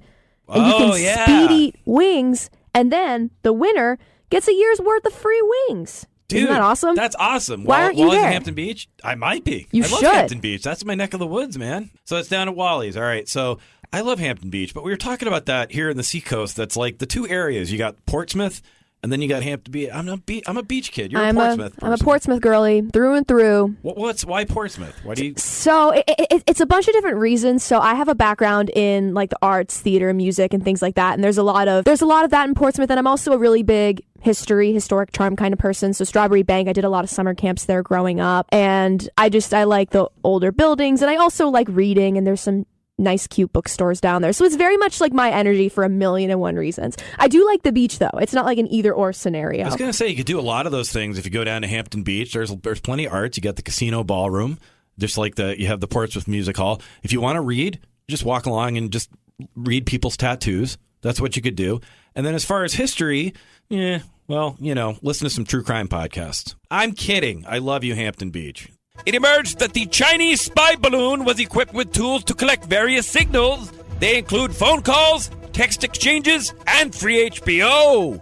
And you can speed eat wings, and then the winner gets a year's worth of free wings. Dude, Isn't that awesome? That's awesome. Why aren't you Wally's there? in Hampton Beach? I might be. You I love should. Hampton Beach. That's my neck of the woods, man. So it's down at Wally's. All right. So I love Hampton Beach, but we were talking about that here in the Seacoast. That's like the two areas. You got Portsmouth, and then you got Hampton Beach. I'm a beach kid. You're a Portsmouth person. I'm a Portsmouth girly through and through. Why Portsmouth? Why do you? So it's a bunch of different reasons. So I have a background in like the arts, theater, music, and things like that. And there's a lot of that in Portsmouth. And I'm also a really big historic charm kind of person. So Strawberry Bank, I did a lot of summer camps there growing up. And I like the older buildings. And I also like reading. And there's some nice, cute bookstores down there. So it's very much like my energy for 1,000,001 reasons. I do like the beach, though. It's not like an either or scenario. I was going to say, you could do a lot of those things if you go down to Hampton Beach. There's plenty of arts. You got the casino ballroom, just like you have the Portsmouth Music Hall. If you want to read, just walk along and just read people's tattoos. That's what you could do. And then as far as history, listen to some true crime podcasts. I'm kidding. I love you, Hampton Beach. It emerged that the Chinese spy balloon was equipped with tools to collect various signals. They include phone calls, text exchanges, and free HBO.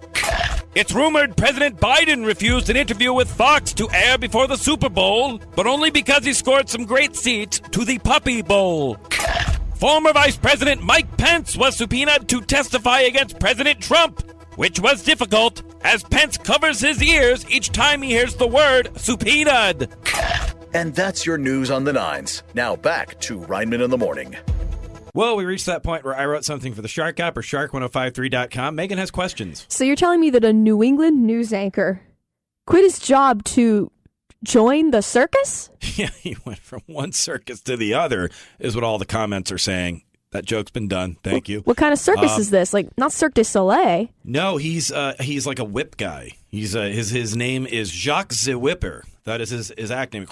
It's rumored President Biden refused an interview with Fox to air before the Super Bowl, but only because he scored some great seats to the Puppy Bowl. Former Vice President Mike Pence was subpoenaed to testify against President Trump, which was difficult, as Pence covers his ears each time he hears the word subpoenaed. And that's your news on the nines. Now back to Rineman in the Morning. Well, we reached that point where I wrote something for the Shark app or shark1053.com. Megan has questions. So you're telling me that a New England news anchor quit his job to join the circus? Yeah, he went from one circus to the other, is what all the comments are saying. That joke's been done. Thank you. What kind of circus is this? Like, not Cirque du Soleil. No, he's like a whip guy. He's his name is Jacques the Whipper. That is his act name.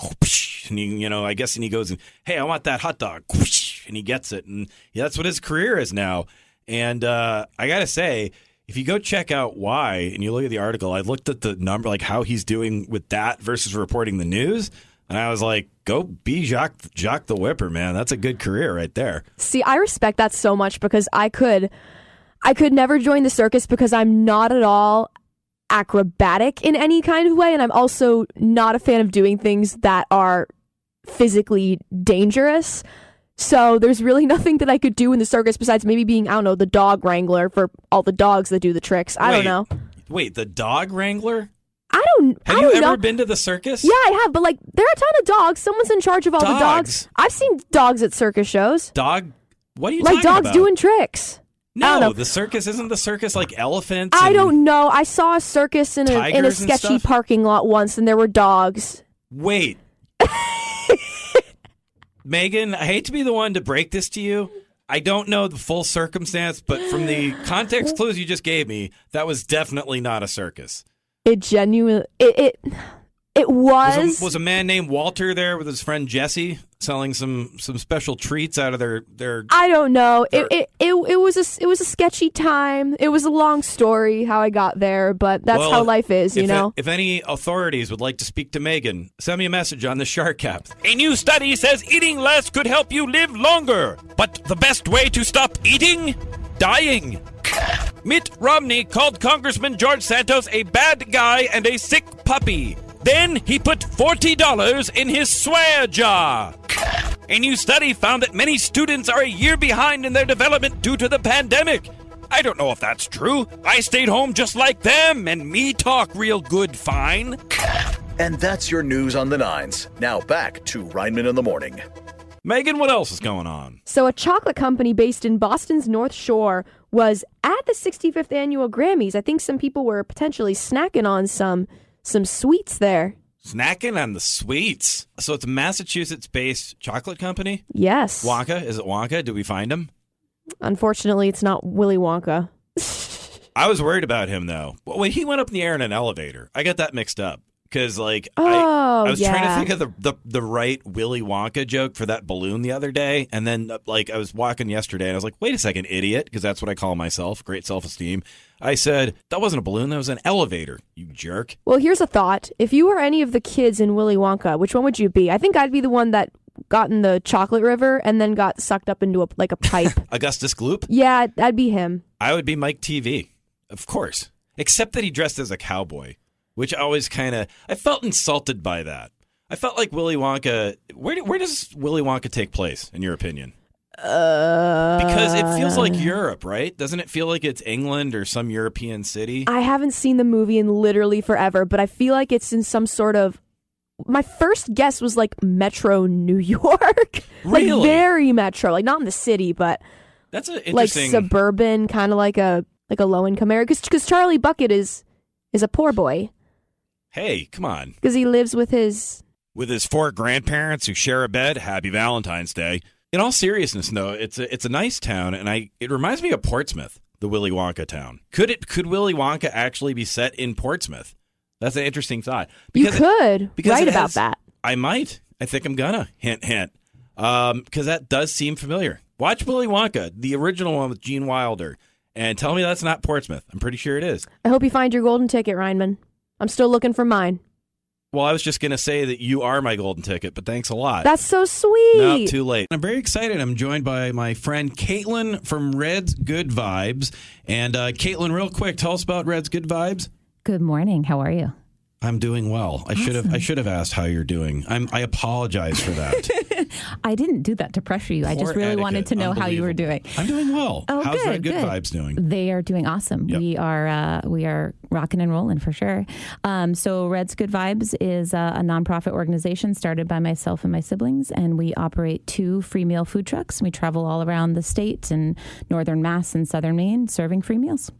And I guess he goes and, hey, I want that hot dog. And he gets it. And yeah, that's what his career is now. And I got to say, if you go check out why, and you look at the article, I looked at the number, like how he's doing with that versus reporting the news. And I was like, go be Jacques the Whipper, man. That's a good career right there. See, I respect that so much because I could never join the circus because I'm not at all acrobatic in any kind of way. And I'm also not a fan of doing things that are physically dangerous. So there's really nothing that I could do in the circus besides maybe being, I don't know, the dog wrangler for all the dogs that do the tricks. I don't know. Wait, the dog wrangler? Have you ever been to the circus? Yeah, I have, but like there are a ton of dogs. Someone's in charge of all the dogs. I've seen dogs at circus shows. Dog? What are you talking about? Like dogs doing tricks. No, the circus isn't the circus like elephants. I don't know. I saw a circus in a sketchy parking lot once, and there were dogs. Wait, Megan, I hate to be the one to break this to you. I don't know the full circumstance, but from the context clues you just gave me, that was definitely not a circus. It genuinely, it was. Was a man named Walter there with his friend Jesse selling some special treats out of their I don't know. It was a sketchy time. It was a long story how I got there, but that's how life is, you know. If any authorities would like to speak to Megan, send me a message on the Shark app. A new study says eating less could help you live longer. But the best way to stop eating? Dying. Mitt Romney called Congressman George Santos a bad guy and a sick puppy. Then he put $40 in his swear jar. A new study found that many students are a year behind in their development due to the pandemic. I don't know if that's true. I stayed home just like them, and me talk real good fine. And that's your news on the nines. Now back to Rineman in the Morning. Megan, what else is going on? So a chocolate company based in Boston's North Shore was at the 65th annual Grammys. I think some people were potentially snacking on some sweets there. Snacking on the sweets. So it's a Massachusetts-based chocolate company? Yes. Wonka? Is it Wonka? Did we find him? Unfortunately, it's not Willy Wonka. I was worried about him, though. When he went up in the air in an elevator, I got that mixed up. Because, like, I was trying to think of the right Willy Wonka joke for that balloon the other day. And then, like, I was walking yesterday and I was like, wait a second, idiot. Because that's what I call myself. Great self-esteem. I said, that wasn't a balloon. That was an elevator, you jerk. Well, here's a thought. If you were any of the kids in Willy Wonka, which one would you be? I think I'd be the one that got in the chocolate river and then got sucked up into a pipe. Augustus Gloop? Yeah, that'd be him. I would be Mike TV. Of course. Except that he dressed as a cowboy. which always I felt insulted by that. I felt like Willy Wonka. Where does Willy Wonka take place, in your opinion? Because it feels like Europe, right? Doesn't it feel like it's England or some European city? I haven't seen the movie in literally forever, but I feel like it's in some sort of... My first guess was like Metro New York. Really? Like very Metro. Like not in the city, but that's an like interesting... suburban, kind of like a low-income area. Because Charlie Bucket is a poor boy. Hey, come on. Because he lives with his 4 grandparents who share a bed. Happy Valentine's Day. In all seriousness, though, it's a nice town, and it reminds me of Portsmouth, the Willy Wonka town. Could Willy Wonka actually be set in Portsmouth? That's an interesting thought. You could write about that. I might. I think I'm gonna. Hint, hint. Because that does seem familiar. Watch Willy Wonka, the original one with Gene Wilder, and tell me that's not Portsmouth. I'm pretty sure it is. I hope you find your golden ticket, Rineman. I'm still looking for mine. Well, I was just going to say that you are my golden ticket, but thanks a lot. That's so sweet. No, too late. I'm very excited. I'm joined by my friend Caitlin from Red's Good Vibes. And Caitlin, real quick, tell us about Red's Good Vibes. Good morning. How are you? I'm doing well. Awesome. I should have asked how you're doing. I apologize for that. I didn't do that to pressure you. I just really wanted to know how you were doing. I'm doing well. Oh, How's Red Good Vibes doing? They are doing awesome. Yep. We are rocking and rolling for sure. So Red's Good Vibes is a nonprofit organization started by myself and my siblings, and we operate 2 free meal food trucks. We travel all around the state and northern Mass and southern Maine serving free meals.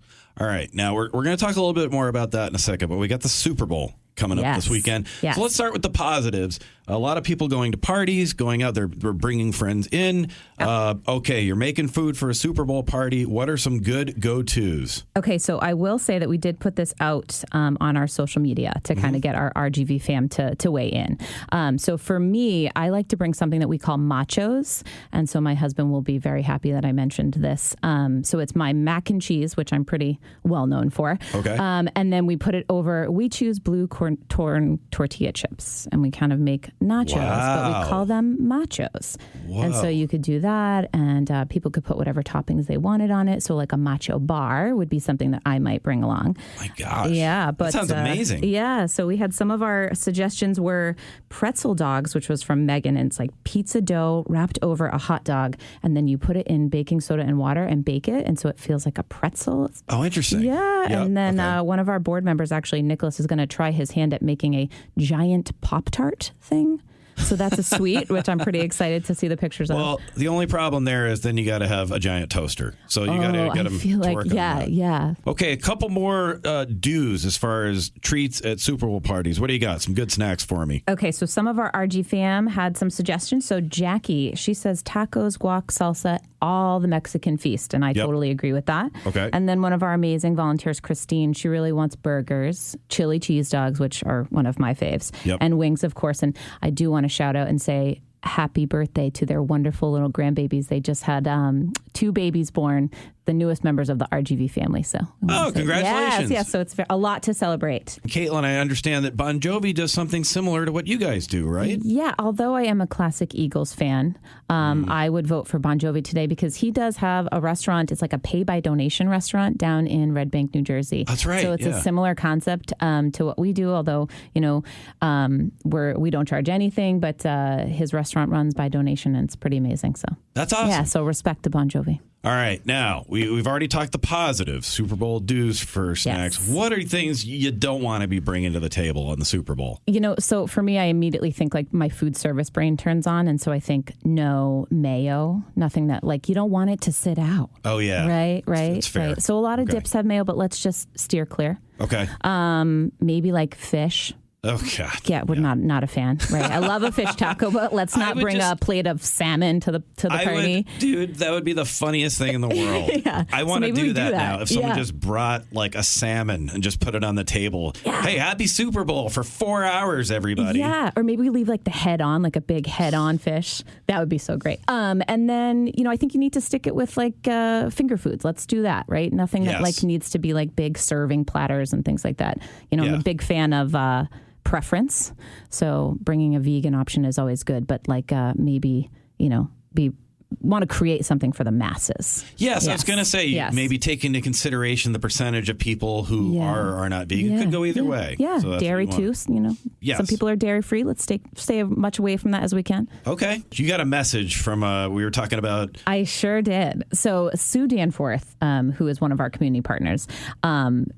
All right. Now, we're going to talk a little bit more about that in a second, but we got the Super Bowl coming up this weekend. Yes. So let's start with the positives. A lot of people going to parties, going out there, they're bringing friends in. Okay, you're making food for a Super Bowl party. What are some good go-tos? Okay, so I will say that we did put this out on our social media to kind of get our RGV fam to weigh in. So for me, I like to bring something that we call machos. And so my husband will be very happy that I mentioned this. So it's my mac and cheese, which I'm pretty well known for. Okay. And then we put it over, we choose blue corn tortilla chips, and we kind of make nachos, but we call them machos. Whoa. And so you could do that, and people could put whatever toppings they wanted on it. So like a macho bar would be something that I might bring along. My gosh. Yeah. But, that sounds amazing. Yeah. So we had some of our suggestions were pretzel dogs, which was from Megan, and it's like pizza dough wrapped over a hot dog, and then you put it in baking soda and water and bake it, and so it feels like a pretzel. Oh, interesting. Yeah. Yep. And then one of our board members, actually, Nicholas, is going to try his hand at making a giant Pop-Tart thing. So that's a sweet, which I'm pretty excited to see the pictures of. Well, the only problem there is then you got to have a giant toaster. So you got to get them to work on that. Yeah. Okay, a couple more do's as far as treats at Super Bowl parties. What do you got? Some good snacks for me. Okay, so some of our RG fam had some suggestions. So Jackie, she says tacos, guac, salsa, all the Mexican feast. And I totally agree with that. Okay. And then one of our amazing volunteers, Christine, she really wants burgers, chili cheese dogs, which are one of my faves, and wings, of course. And I do want to shout out and say happy birthday to their wonderful little grandbabies. They just had 2 babies born, the newest members of the RGV family. So, congratulations. Yes. So it's a lot to celebrate. Caitlin, I understand that Bon Jovi does something similar to what you guys do, right? Yeah, although I am a classic Eagles fan, I would vote for Bon Jovi today because he does have a restaurant. It's like a pay-by-donation restaurant down in Red Bank, New Jersey. That's right. So it's a similar concept to what we do, although, we don't charge anything, but his restaurant runs by donation, and it's pretty amazing. So that's awesome. Yeah, so respect to Bon Jovi. All right. Now, we've already talked the positives, Super Bowl do's for snacks. Yes. What are things you don't want to be bringing to the table on the Super Bowl? So for me, I immediately think like my food service brain turns on. And so I think no mayo, nothing that you don't want it to sit out. Oh, yeah. Right. That's fair. Right. So a lot of dips have mayo, but let's just steer clear. Okay. Maybe like fish. Oh, God. Yeah, we're not a fan. Right. I love a fish taco, but let's not bring a plate of salmon to the party. Dude, that would be the funniest thing in the world. Yeah. I want to do that now. If someone Yeah. just brought a salmon and just put it on the table. Yeah. Hey, happy Super Bowl for 4 hours, everybody. Yeah. Or maybe we leave the head on, a big head on fish. That would be so great. And then, I think you need to stick it with finger foods. Let's do that, right? Nothing that needs to be big serving platters and things like that. I'm a big fan of preference. So bringing a vegan option is always good, but maybe, be want to create something for the masses. Yes, I was going to say maybe take into consideration the percentage of people who are not vegan. It could go either way. Yeah, So that's dairy what you too. want. Yes. Some people are dairy free. Let's stay as much away from that as we can. Okay. You got a message from we were talking about. I sure did. So Sue Danforth, who is one of our community partners,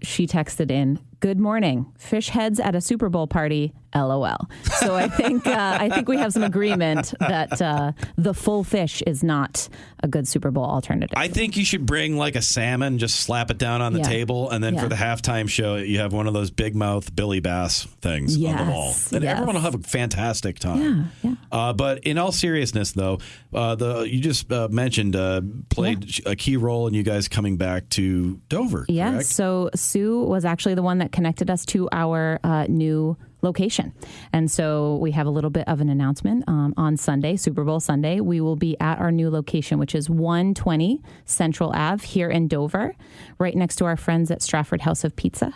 she texted in, "Good morning. Fish heads at a Super Bowl party. LOL." So I think we have some agreement that the full fish is not a good Super Bowl alternative. I think you should bring like a salmon, just slap it down on the table, and then for the halftime show, you have one of those big mouth Billy Bass things on the wall. And everyone will have a fantastic time. But in all seriousness, though, you just mentioned played a key role in you guys coming back to Dover. Yeah. Correct? So Sue was actually the one that connected us to our new location. And so we have a little bit of an announcement on Sunday, Super Bowl Sunday. We will be at our new location, which is 120 Central Ave here in Dover, right next to our friends at Stratford House of Pizza.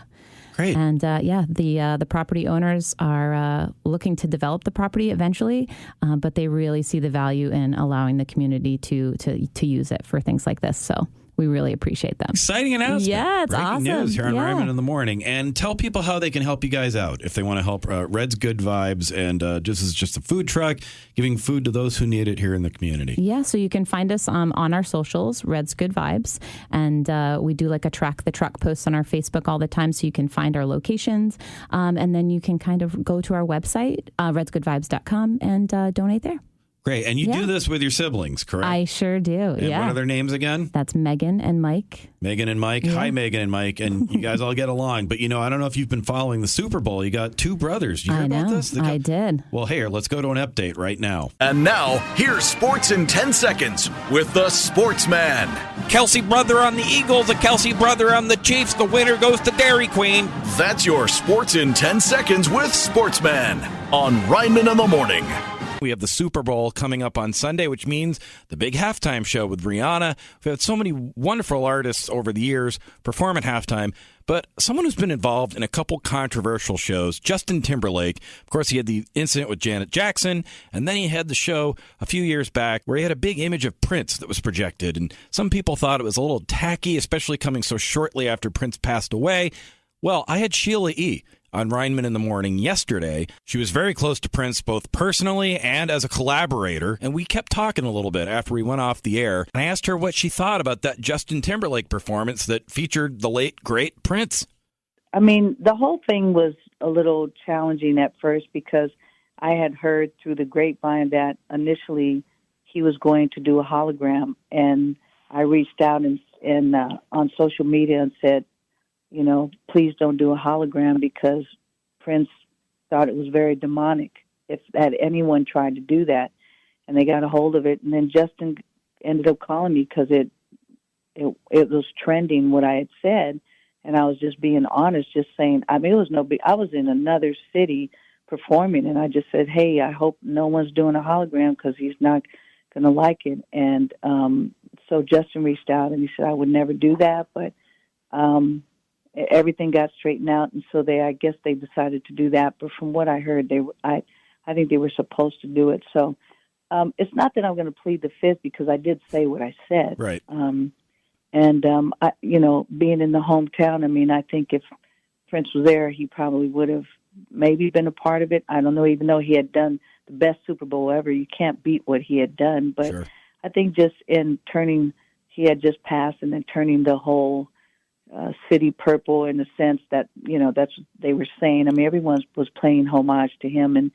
Great. And the property owners are looking to develop the property eventually, but they really see the value in allowing the community to use it for things like this. So we really appreciate them. Exciting announcement. Yeah, it's Breaking awesome. news here on Rineman in the Morning. And tell people how they can help you guys out if they want to help Red's Good Vibes. And this is just a food truck, giving food to those who need it here in the community. Yeah, so you can find us on our socials, Red's Good Vibes. And we do like a Track the Truck post on our Facebook all the time, so you can find our locations. And then you can kind of go to our website, redsgoodvibes.com, and donate there. Great. And you do this with your siblings, correct? I sure do, and what are their names again? That's Megan and Mike. Megan and Mike. Hi, Megan and Mike. And you guys all get along. But, I don't know if you've been following the Super Bowl. You got two brothers. You heard about this? I did. Well, here, let's go to an update right now. And now, here's Sports in 10 Seconds with the Sportsman. Kelsey brother on the Eagles, the Kelsey brother on the Chiefs. The winner goes to Dairy Queen. That's your Sports in 10 Seconds with Sportsman on Rineman in the Morning. We have the Super Bowl coming up on Sunday, which means the big halftime show with Rihanna. We've had so many wonderful artists over the years perform at halftime, but someone who's been involved in a couple controversial shows, Justin Timberlake. Of course, he had the incident with Janet Jackson, and then he had the show a few years back where he had a big image of Prince that was projected, and some people thought it was a little tacky, especially coming so shortly after Prince passed away. Well, I had Sheila E. on Rineman in the Morning yesterday. She was very close to Prince, both personally and as a collaborator, and we kept talking a little bit after we went off the air. And I asked her what she thought about that Justin Timberlake performance that featured the late, great Prince. I mean, the whole thing was a little challenging at first because I had heard through the grapevine that initially he was going to do a hologram, and I reached out and on social media and said, please don't do a hologram because Prince thought it was very demonic if that anyone tried to do that. And they got a hold of it. And then Justin ended up calling me because it was trending what I had said. And I was just being honest, just saying, it was no big, I was in another city performing, and I just said, hey, I hope no one's doing a hologram because he's not going to like it. And so Justin reached out and he said, I would never do that, but everything got straightened out, and so I guess they decided to do that. But from what I heard, I think they were supposed to do it. So it's not that I'm going to plead the fifth because I did say what I said. Right. Being in the hometown, I mean, I think if Prince was there, he probably would have maybe been a part of it. I don't know, even though he had done the best Super Bowl ever, you can't beat what he had done. But sure. I think just in turning, he had just passed, and then turning the whole city purple in the sense that, that's what they were saying. I mean, everyone was paying homage to him, and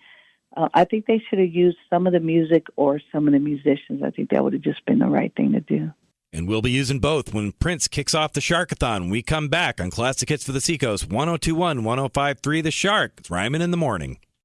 I think they should have used some of the music or some of the musicians. I think that would have just been the right thing to do. And we'll be using both when Prince kicks off the Sharkathon. We come back on Classic Hits for the Seacoast, 102.1, 105.3 The Shark. It's Rineman in the Morning.